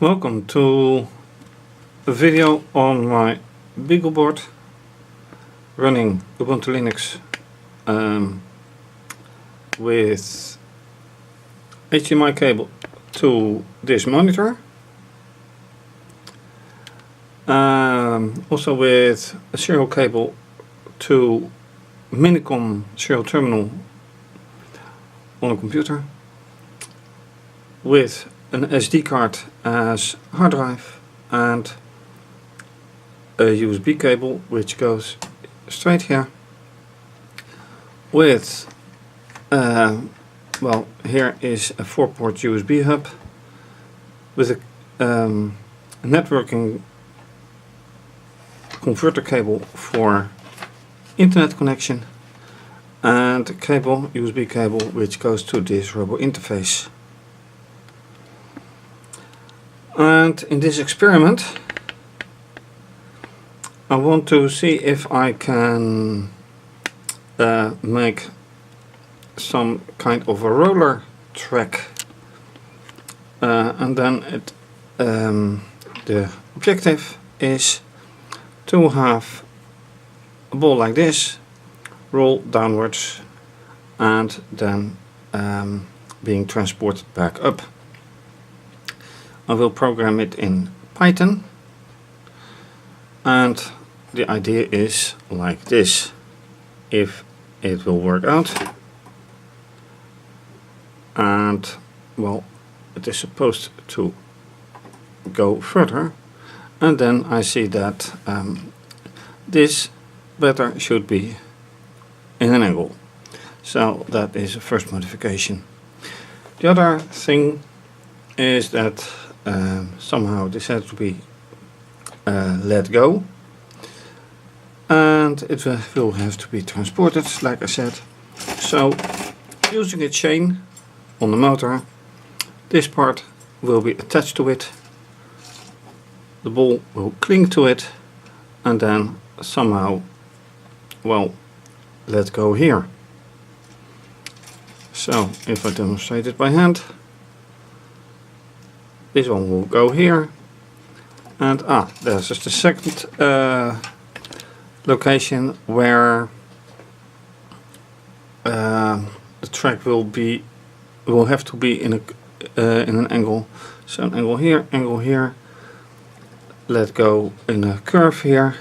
Welcome to a video on my BeagleBoard running Ubuntu Linux with HDMI cable to this monitor, also with a serial cable to Minicom serial terminal on a computer, with an SD card as hard drive and a USB cable which goes straight here with well, here is a 4-port USB hub with a networking converter cable for internet connection and a cable, USB cable, which goes to this robo interface. And in this experiment I want to see if I can make some kind of a roller track, and then the objective is to have a ball like this roll downwards and then being transported back up. I will program it in Python, and the idea is like this. If it will work out, and well, it is supposed to go further, and then I see that this better should be in an angle. So that is the first modification. The other thing is that somehow this has to be let go, and it will have to be transported, like I said. So using a chain on the motor, this part will be attached to it, the ball will cling to it, and then somehow, well, let go here. So if I demonstrate it by hand, this one will go here, and there's just the second location where the track will have to be in an angle. So an angle here, let go in a curve here,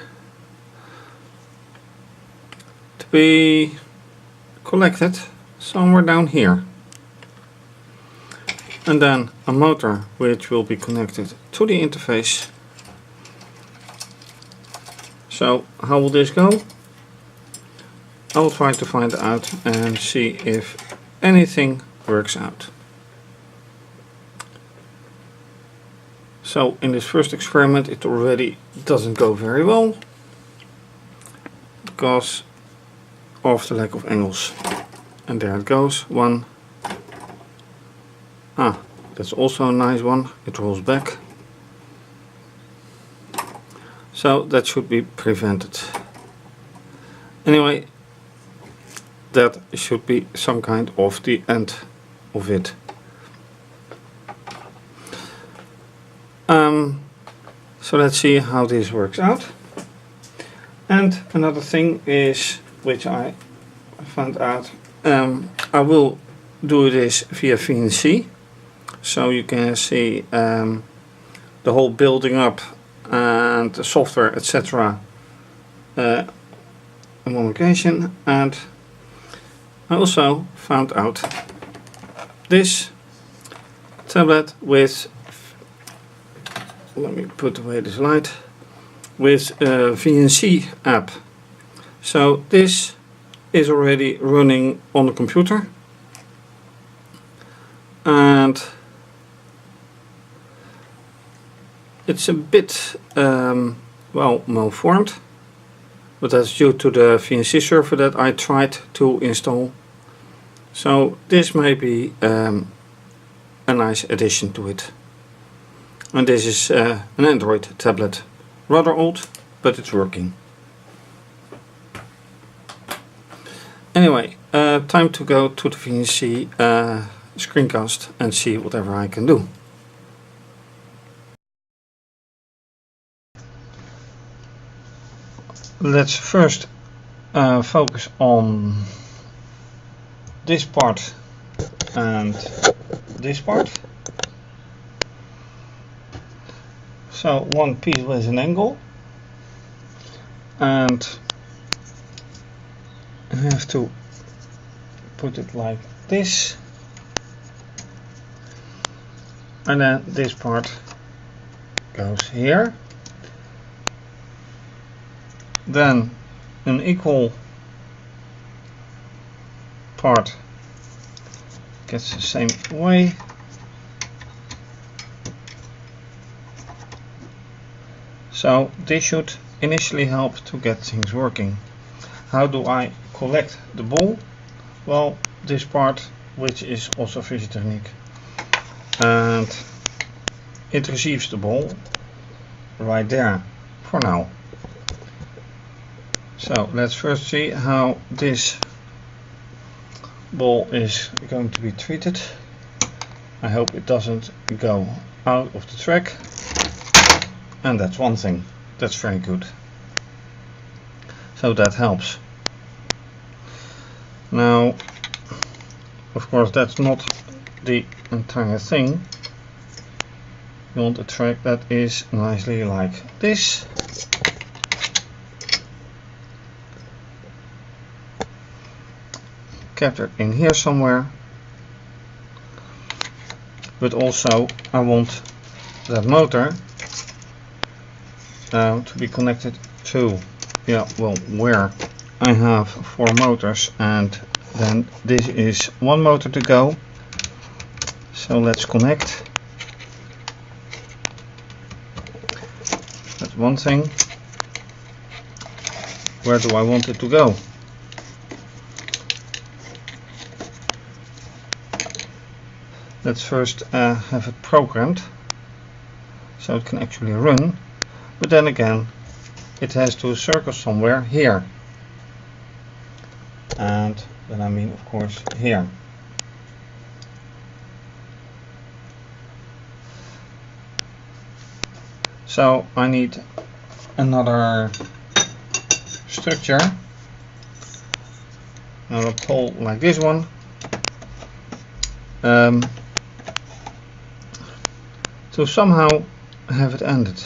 to be collected somewhere down here. And then a motor which will be connected to the interface. So how will this go? I will try to find out and see if anything works out. So in this first experiment it already doesn't go very well because of the lack of angles. And there it goes, one. That's also a nice one, it rolls back. So that should be prevented. Anyway, that should be some kind of the end of it. So let's see how this works out. And another thing is, which I found out, I will do this via VNC. So you can see the whole building up and the software, etc. in one location. And I also found out this tablet with, let me put away this light, with a VNC app. So this is already running on the computer, and it's a bit well, malformed, but that's due to the VNC server that I tried to install. So this may be a nice addition to it. And this is an Android tablet, rather old, but it's working. Anyway, time to go to the VNC screencast and see whatever I can do. let's first focus on this part and this part. So one piece with an angle, and I have to put it like this, and then this part goes here. Then an equal part gets the same way. So this should initially help to get things working. How do I collect the ball? Well, this part, which is also fischertechnik, and it receives the ball right there for now. So let's first see how this ball is going to be treated. I hope it doesn't go out of the track, and that's one thing. That's very good. So that helps. Now, of course, that's not the entire thing. You want a track that is nicely like this. Captured in here somewhere. But also I want that motor to be connected to, where I have 4 motors, and then this is one motor to go. So let's connect. That's one thing. Where do I want it to go? Let's first have it programmed so it can actually run, but then again it has to circle somewhere here, and then I mean of course here. So I need another structure, another pole like this one. To somehow have it ended.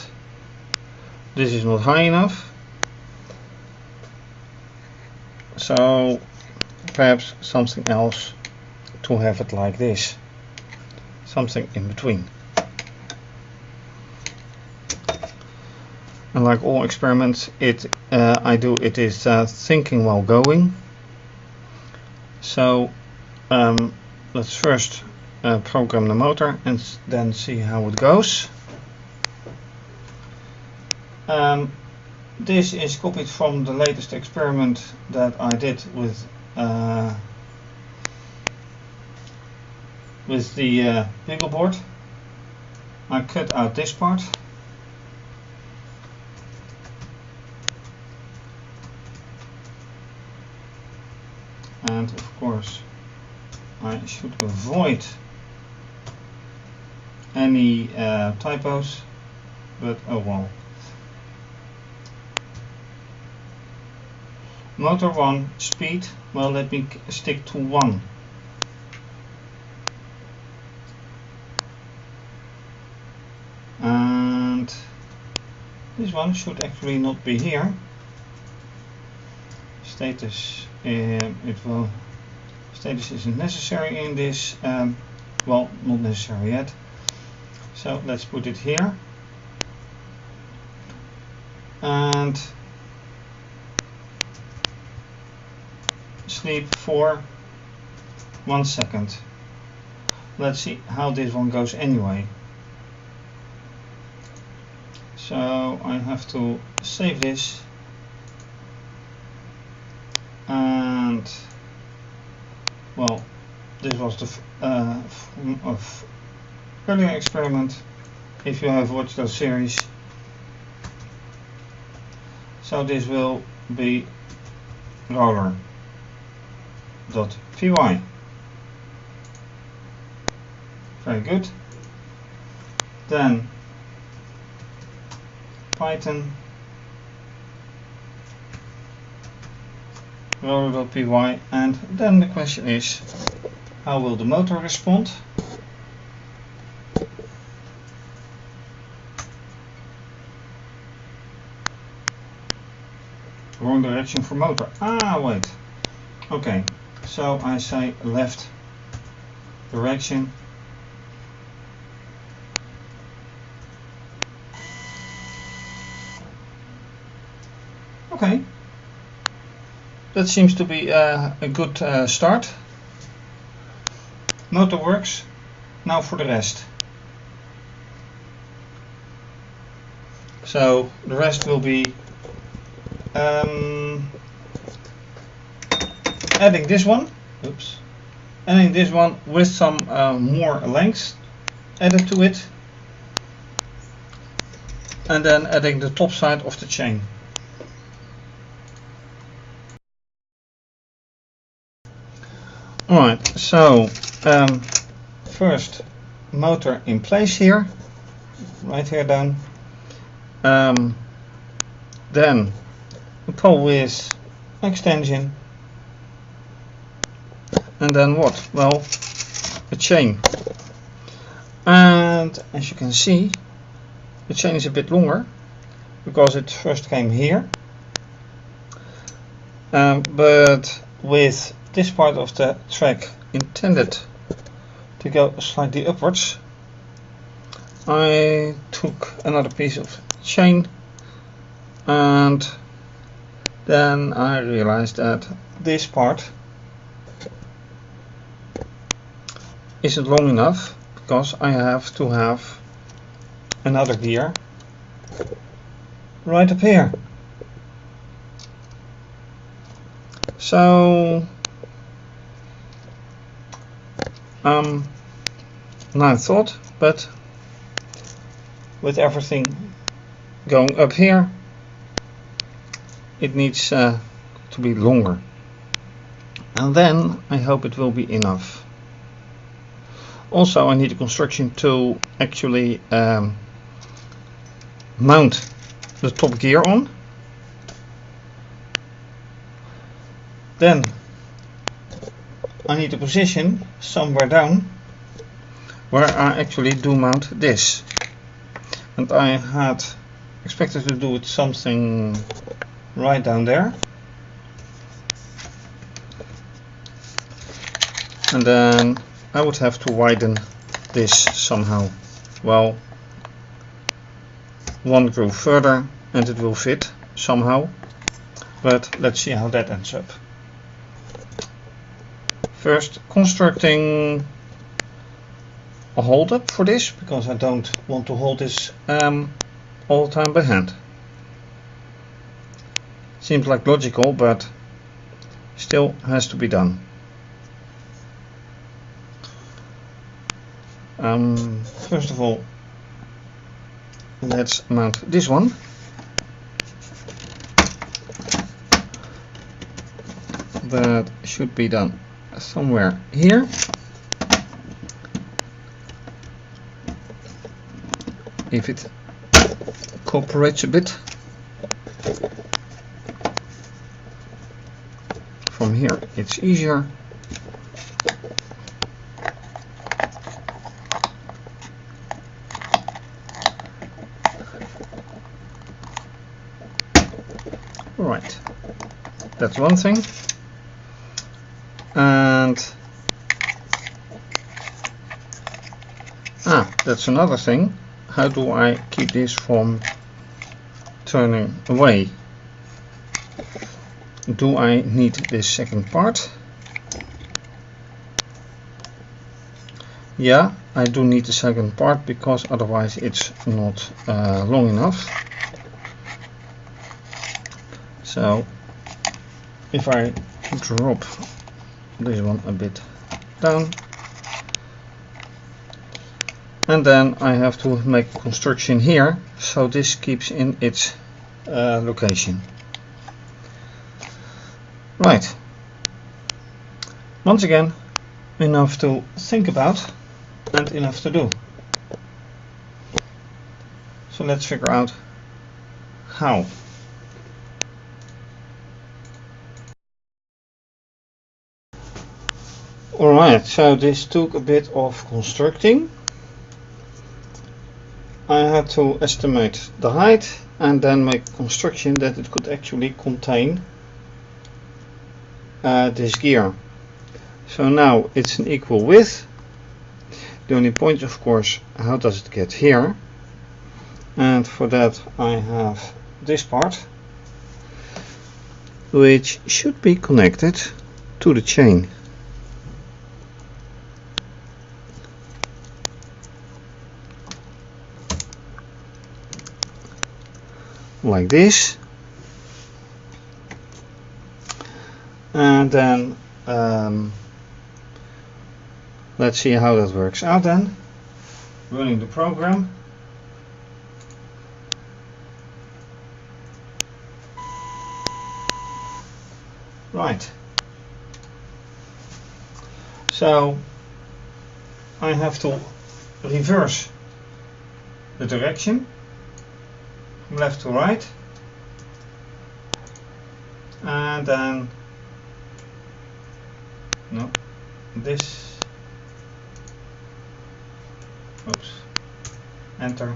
This is not high enough, so perhaps something else to have it like this, something in between. And like all experiments I do, it is thinking while going. So let's first program the motor and then see how it goes. This is copied from the latest experiment that I did with the BeagleBoard. I cut out this part. And of course I should avoid any typos, but oh well. Motor 1, speed, well, let me stick to 1. And this one should actually not be here. Status, status isn't necessary in this, well, not necessary yet. So let's put it here. And sleep for 1 second. Let's see how this one goes anyway. So I have to save this, and well, this was the earlier experiment, if you have watched those series. So this will be roller.py. Very good. Then Python roller.py, and then the question is, how will the motor respond? Wrong direction for motor. Ah, wait. Okay, so I say left direction. Okay, that seems to be a good start. Motor works. Now for the rest. So the rest will be adding this one. Oops. Adding this one with some more length added to it, and then adding the top side of the chain. Alright, so first motor in place here, right here down. Then a pole with extension, and then what? Well, a chain. And as you can see, the chain is a bit longer because it first came here, but with this part of the track intended to go slightly upwards, I took another piece of chain, and then I realized that this part isn't long enough because I have to have another gear right up here. So now thought, but with everything going up here, it needs to be longer, and then I hope it will be enough. Also, I need a construction to actually mount the top gear on. Then I need a position somewhere down where I actually do mount this, and I had expected to do it something right down there, and then I would have to widen this somehow. Well, one groove further and it will fit somehow, but let's see how that ends up. First, constructing a hold up for this, because I don't want to hold this all the time by hand. Seems like logical, but still has to be done. First of all, let's mount this one. That should be done somewhere here. If it cooperates a bit. From here it's easier. Right, that's one thing. And that's another thing. How do I keep this from turning away? Do I need this second part? Yeah, I do need the second part, because otherwise it's not long enough. So if I drop this one a bit down, and then I have to make construction here so this keeps in its location. Right, once again, enough to think about and enough to do. So let's figure out how. Alright, so this took a bit of constructing. I had to estimate the height and then make a construction that it could actually contain this gear. So now it's an equal width. The only point, of course, how does it get here? And for that I have this part, which should be connected to the chain. Like this. And then let's see how that works out then. Running the program. Right. So I have to reverse the direction from left to right, and then no, this, oops, enter.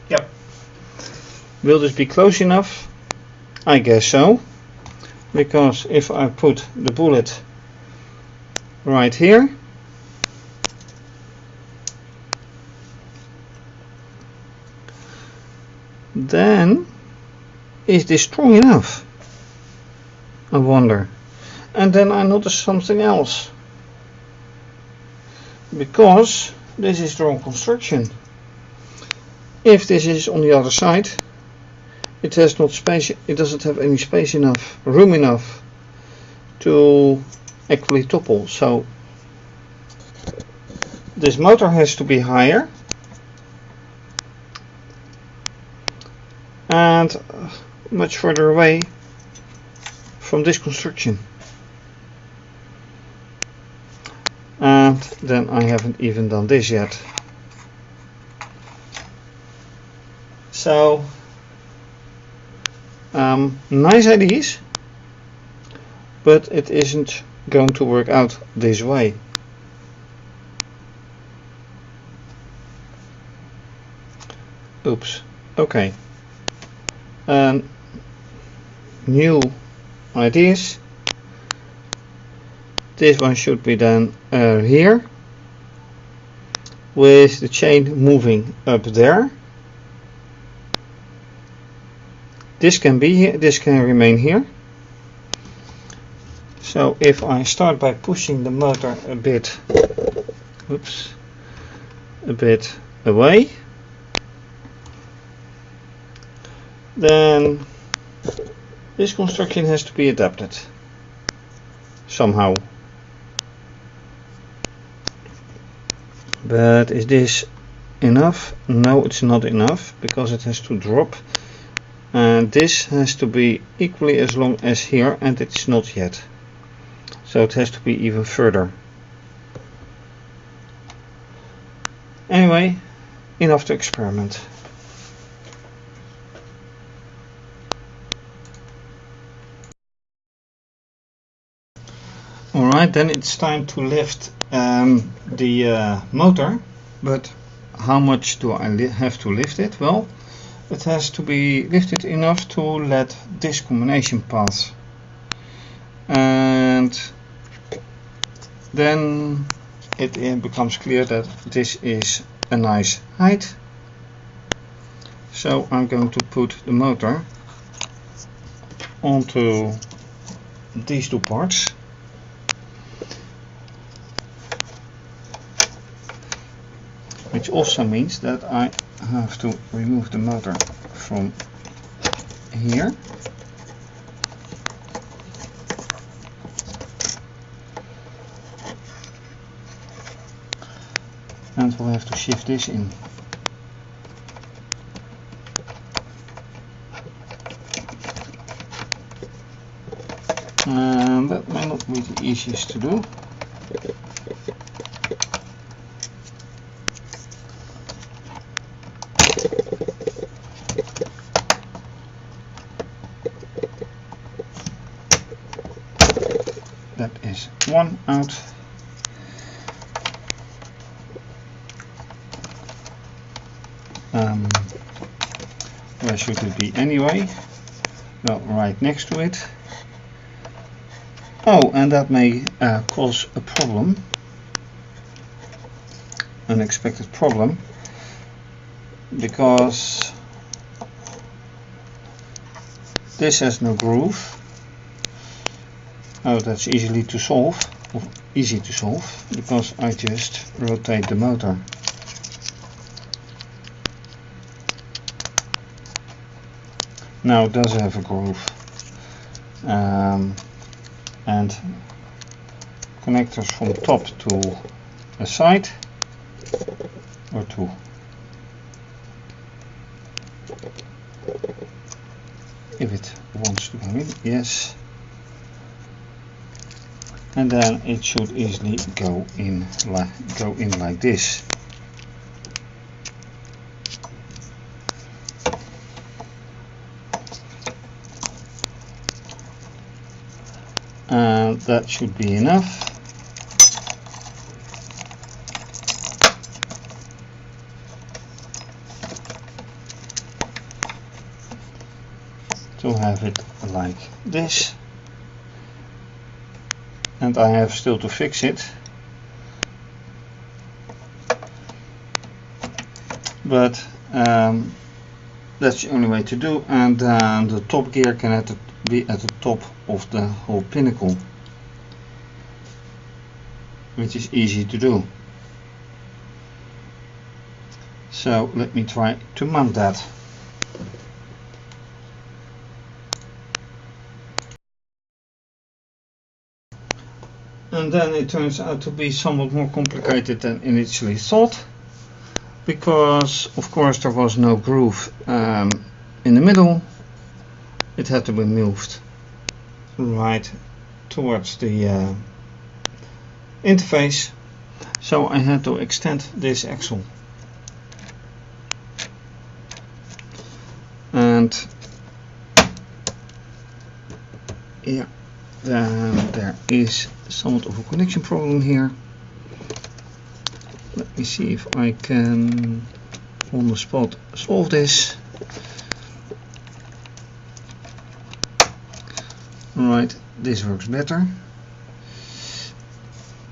Yep. Will this be close enough? I guess so, because if I put the bullet right here, then is this strong enough? I wonder. And then I notice something else, because this is strong construction. If this is on the other side, it has not space, it doesn't have any space enough, room enough to actually topple. So this motor has to be higher and much further away from this construction. And then I haven't even done this yet. So nice ideas, but it isn't going to work out this way. Oops. Okay. New ideas. This one should be then here, with the chain moving up there. This can be here, this can remain here. So if I start by pushing the motor a bit, oops, a bit away, then this construction has to be adapted somehow. But is this enough? No, it's not enough, because it has to drop, and this has to be equally as long as here, and it's not yet, so it has to be even further. Anyway, enough to experiment. Alright, then it's time to lift the motor, but how much do I have to lift it? Well, it has to be lifted enough to let this combination pass, and then it becomes clear that this is a nice height. So I'm going to put the motor onto these two parts. Which also means that I have to remove the motor from here. And we'll have to shift this in. That may not be the easiest to do. That is one out. Where should it be anyway? Well, right next to it. Oh, and that may cause a problem, unexpected problem, because this has no groove. Oh, that's easy to solve, because I just rotate the motor. Now it does have a groove, and connectors from top to a side, or to if it wants to go in, yes, and then it should easily go in like this. And that should be enough. To have it like this. And I have still to fix it. But that's the only way to do, and the top gear can be at the top of the whole pinnacle, which is easy to do. So let me try to mount that. And then it turns out to be somewhat more complicated than initially thought, because of course there was no groove in the middle. It had to be moved right towards the interface, so I had to extend this axle, and yeah, then there is somewhat of a connection problem here. Let me see if I can on the spot solve this. Right, this works better.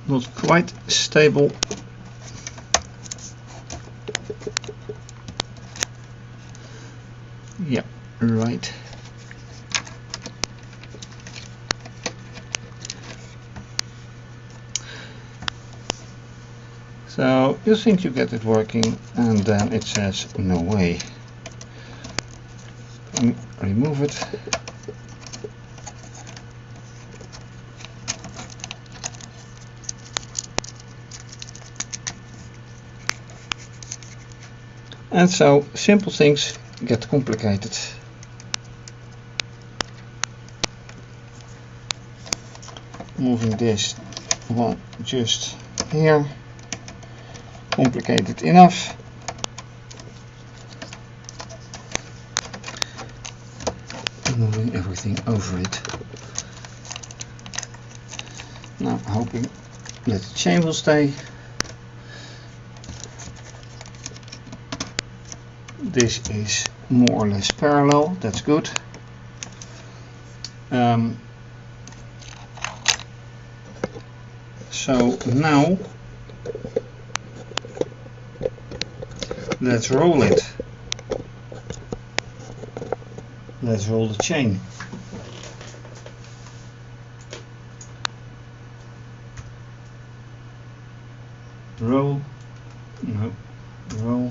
Not quite stable. Yeah, right. So you think you get it working, and then it says no way. Remove it. And so simple things get complicated. Moving this one just here, complicated enough. Moving everything over it. Now hoping that the chain will stay. This is more or less parallel, that's good. So now let's roll it. Let's roll the chain. Roll, no, roll.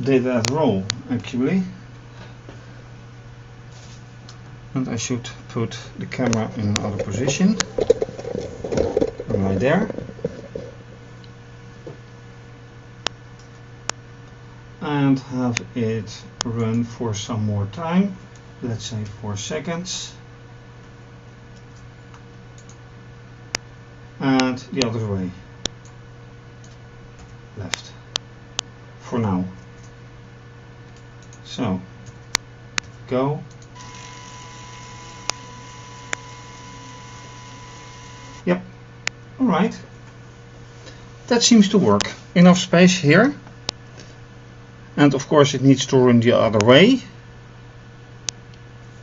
Did that roll actually, and I should put the camera in another position, right there, and have it run for some more time, let's say 4 seconds, and the other way, left, for now. So, go. Yep, alright. That seems to work. Enough space here. And of course it needs to run the other way,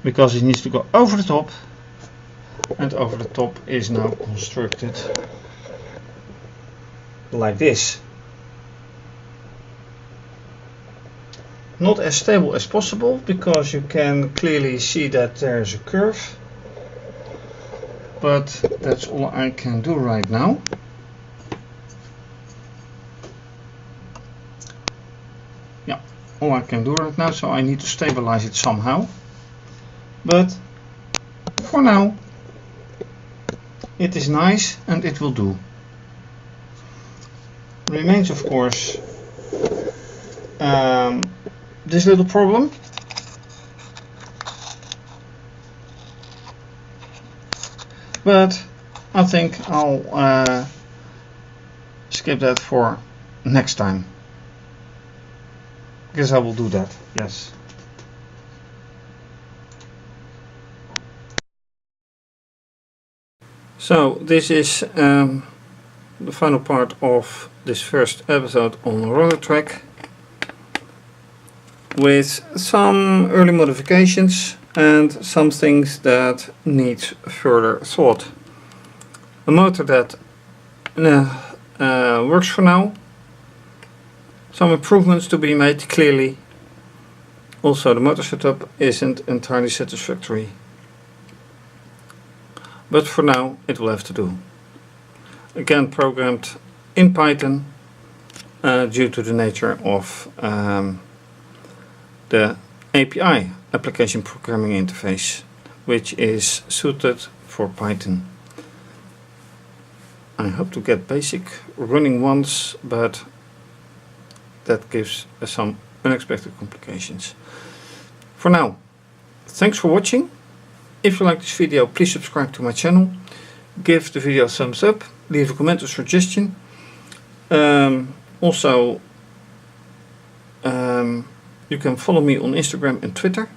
because it needs to go over the top, and over the top is now constructed like this. Not as stable as possible, because you can clearly see that there's a curve, but that's all I can do right now. Yeah, all I can do right now, so I need to stabilize it somehow. But for now it is nice and it will do. Remains of course this little problem. But I think I'll skip that for next time. Guess I will do that, yes. So this is the final part of this first episode on rollertrack, with some early modifications and some things that need further thought. A motor that works for now. Some improvements to be made clearly. Also the motor setup isn't entirely satisfactory. But for now it will have to do. Again programmed in Python due to the nature of the API, application programming interface, which is suited for Python. I hope to get basic running once, but that gives some unexpected complications. For now, thanks for watching. If you like this video, please subscribe to my channel, give the video a thumbs up, leave a comment or suggestion. Also, you can follow me on Instagram and Twitter.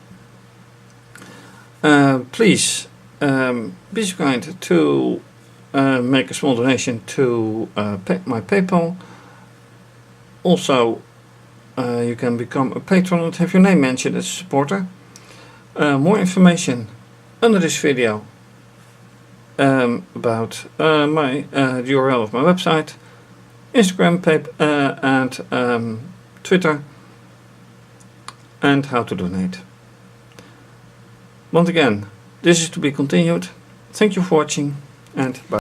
Please be so kind to make a small donation to my PayPal. Also, you can become a patron and have your name mentioned as a supporter. More information under this video about the URL of my website, Instagram, and Twitter, and how to donate. Once again, this is to be continued. Thank you for watching, and bye.